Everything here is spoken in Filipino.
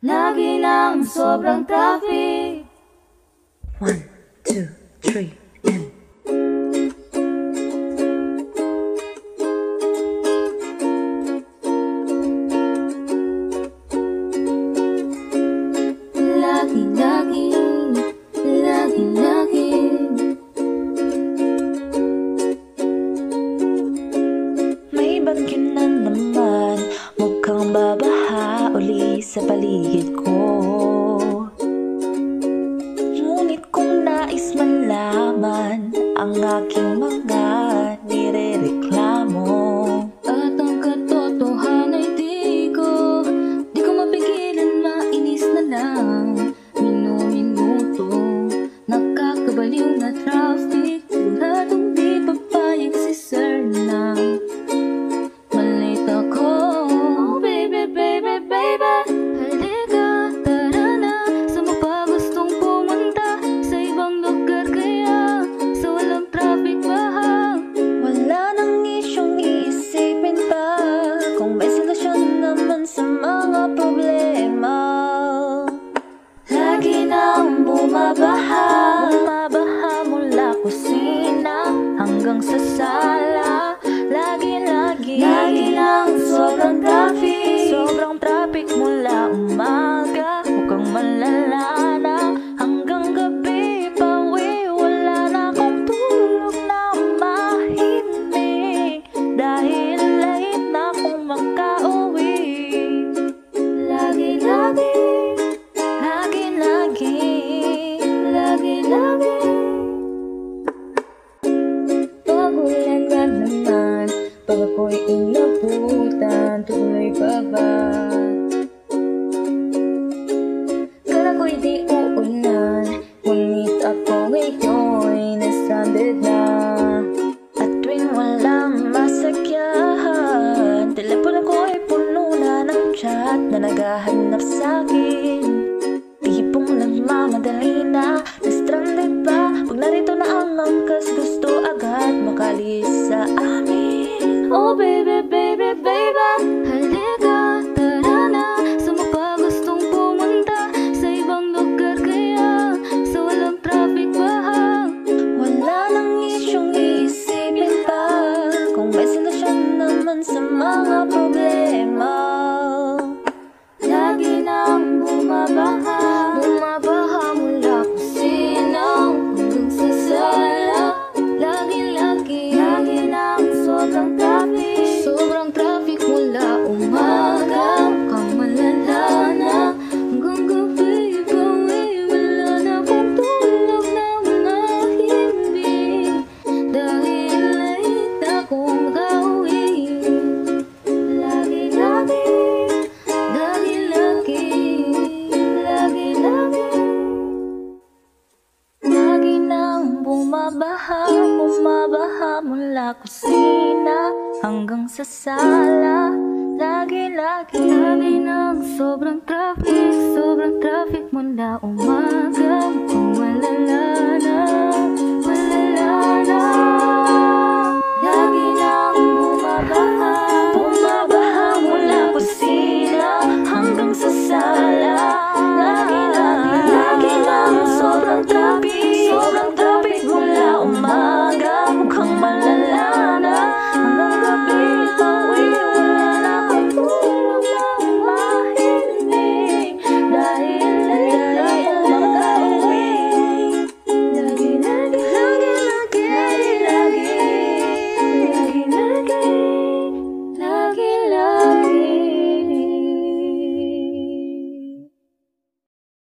Lagi nang sobrang traffic. 1, 2, 3, and Lagi, lagi may bagyo na naman, mukhang babaha uli sa paligid ko. Ngunit kung nais malaman ang aking mga nirereklamo, at ang katotohanan ay di ko mapigilan, mainis na lang. Minuto, nakakabaliw na traffic. Tuladong di papayag si sir na malate ako. Oh baby, baby, baby, halika, tara na. Saan mo pa gustong pumunta? Sa ibang lugar kaya? Sa walang traffic ba? wala nang isyong iisipin pa, kung may solusyon naman sa mga problema. Lagi nang bumabaha Mula kusina hanggang sa sala. Lagi lang sobrang traffic. sobrang traffic mula umaga, mukhang malala na hanggang gabi. Pauwi, wala na akong tulog na mahimik, dahil late na akong makauwi. Lagi Pagulan ka naman, pag ako'y inabutan, tuloy pa ba? Kala ko'y di uulan, ngunit ako ngayon'y na-stranded na. At tuwing walang masakyahan, telepono ko ay puno na ng chat na naghahanap sa'kin. Tipong nagmamadali na, na-stranded pa. Pag narito na ang angkas, gusto agad makalis sa amin. Oh baby, baby, baby, halika, tara na. Saan mo pa gustong pumunta? Sa ibang lugar kaya? Sa walang traffic ba? Wala nang isyong iisipin pa, kung may solusyon naman sa mga problema. Lagi nang bumabaha mula kusina hanggang sa sala. Lagi nang sobrang traffic mula umaga, mukhang malala na hanggang gabi. Pauwi, wala na akong tulog na mahimik, dahil late na akong makauwi. Lagi nang bumabaha mula kusina hanggang sa sala. Lagi nang sobrang traffic mula umaga.